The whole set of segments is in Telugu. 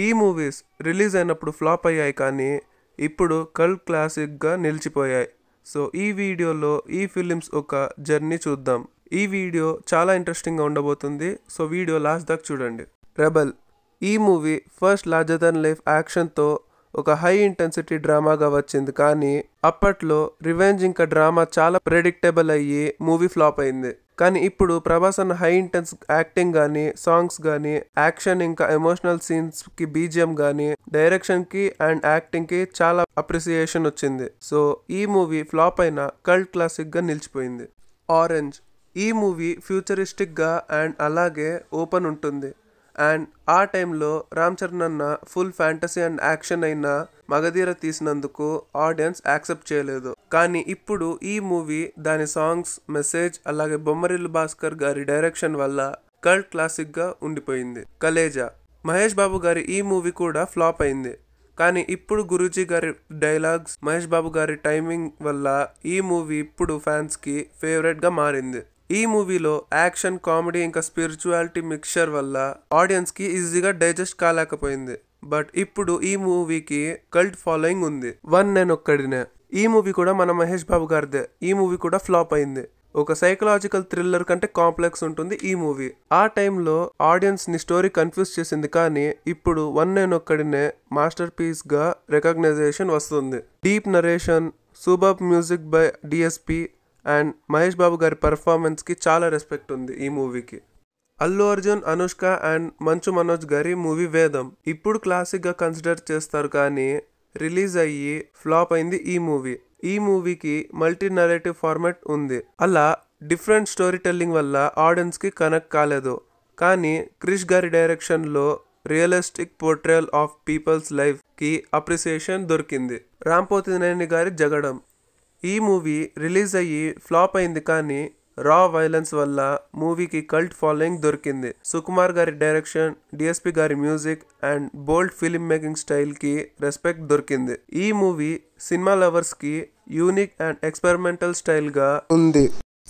ఈ మూవీస్ రిలీజ్ అయినప్పుడు ఫ్లాప్ అయ్యాయి కానీ ఇప్పుడు కల్ట్ క్లాసిక్గా నిలిచిపోయాయి. సో ఈ వీడియోలో ఈ ఫిలిమ్స్ ఒక జర్నీ చూద్దాం. ఈ వీడియో చాలా ఇంట్రెస్టింగ్గా ఉండబోతుంది. సో వీడియో లాస్ట్ దాకా చూడండి. రెబల్ ఈ movie first larger then life యాక్షన్తో ఒక హై ఇంటెన్సిటీ డ్రామాగా వచ్చింది. కానీ అప్పట్లో రివెంజ్ ఇంకా డ్రామా చాలా ప్రెడిక్టబుల్ అయ్యి మూవీ ఫ్లాప్ అయింది. కానీ ఇప్పుడు ప్రభాస్ అన్న హై ఇంటెన్స్ యాక్టింగ్ కానీ, సాంగ్స్ కానీ, యాక్షన్ ఇంకా ఎమోషనల్ సీన్స్కి బీజిఎం కానీ, డైరెక్షన్కి అండ్ యాక్టింగ్కి చాలా అప్రిసియేషన్ వచ్చింది. సో ఈ మూవీ ఫ్లాప్ అయిన కల్ట్ క్లాసిక్గా నిలిచిపోయింది. ఆరెంజ్ ఈ మూవీ ఫ్యూచరిస్టిక్గా అండ్ అలాగే ఓపెన్ ఉంటుంది. అండ్ ఆ టైంలో రామ్ చరణ్ అన్న ఫుల్ ఫ్యాంటసీ అండ్ యాక్షన్ అయిన మగధీర తీసినందుకు ఆడియన్స్ యాక్సెప్ట్ చేయలేదు. కానీ ఇప్పుడు ఈ మూవీ దాని సాంగ్స్, మెసేజ్ అలాగే బొమ్మరిల్లు భాస్కర్ గారి డైరెక్షన్ వల్ల కల్ట్ క్లాసిక్గా ఉండిపోయింది. కలేజా మహేష్ బాబు గారి ఈ మూవీ కూడా ఫ్లాప్ అయింది. కానీ ఇప్పుడు గురూజీ గారి డైలాగ్స్, మహేష్ బాబు గారి టైమింగ్ వల్ల ఈ మూవీ ఇప్పుడు ఫ్యాన్స్కి ఫేవరెట్గా మారింది. ఈ మూవీలో యాక్షన్, కామెడీ ఇంకా స్పిరిచువాలిటీ మిక్చర్ వల్ల ఆడియన్స్కి ఈజీగా డైజెస్ట్ కాలేకపోయింది. బట్ ఇప్పుడు ఈ మూవీకి కల్ట్ ఫాలోయింగ్ ఉంది. వన్ నేను ఒక్కడినే ఈ మూవీ కూడా మన మహేష్ బాబు గారిదే. ఈ మూవీ కూడా ఫ్లాప్ అయింది. ఒక సైకలాజికల్ థ్రిల్లర్ కంటే కాంప్లెక్స్ ఉంటుంది ఈ మూవీ. ఆ టైంలో ఆడియన్స్ ని స్టోరీ కన్ఫ్యూజ్ చేసింది. కానీ ఇప్పుడు వన్ నేను ఒక్కడినే మాస్టర్ పీస్ గా రికగ్నైజేషన్ వస్తుంది. Deep narration, superb music by DSP and Mahesh Babu గారి పర్ఫార్మెన్స్కి చాలా రెస్పెక్ట్ ఉంది ఈ మూవీకి. అల్లు అర్జున్, అనుష్క అండ్ మంచు మనోజ్ గారి మూవీ వేదం ఇప్పుడు క్లాసిక్గా కన్సిడర్ చేస్తారు. కానీ రిలీజ్ అయ్యి ఫ్లాప్ అయింది ఈ మూవీ. ఈ మూవీకి మల్టీ నరేటివ్ ఫార్మాట్ ఉంది. అలా డిఫరెంట్ స్టోరీ టెల్లింగ్ వల్ల ఆడియన్స్కి కనెక్ట్ కాలేదు. కానీ క్రిష్ గారి డైరెక్షన్లో రియలిస్టిక్ పోర్ట్రేయల్ ఆఫ్ పీపుల్స్ లైఫ్కి అప్రిసియేషన్ దొరికింది. రాంపోతినేని గారి జగడం ఈ మూవీ రిలీజ్ అయ్యి ఫ్లాప్ అయింది. కానీ రా వైలెన్స్ వల్ల మూవీకి కల్ట్ ఫాలోయింగ్ దొరికింది. సుకుమార్ గారి డైరెక్షన్, డిఎస్పి గారి music and bold film making స్టైల్కి రెస్పెక్ట్ దొరికింది. ఈ మూవీ సినిమా లవర్స్కి యూనిక్ అండ్ ఎక్స్పెరిమెంటల్ స్టైల్గా ఉంది.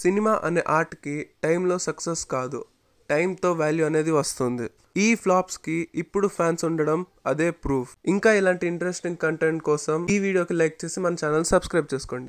సినిమా అనే ఆర్ట్కి టైంలో సక్సెస్ కాదు, టైంతో వాల్యూ అనేది వస్తుంది. ఈ ఫ్లాప్స్కి ఇప్పుడు ఫ్యాన్స్ ఉండడం అదే ప్రూఫ్. ఇంకా ఇలాంటి ఇంట్రెస్టింగ్ కంటెంట్ కోసం ఈ వీడియోకి లైక్ చేసి మన ఛానల్ సబ్స్క్రైబ్ చేసుకోండి.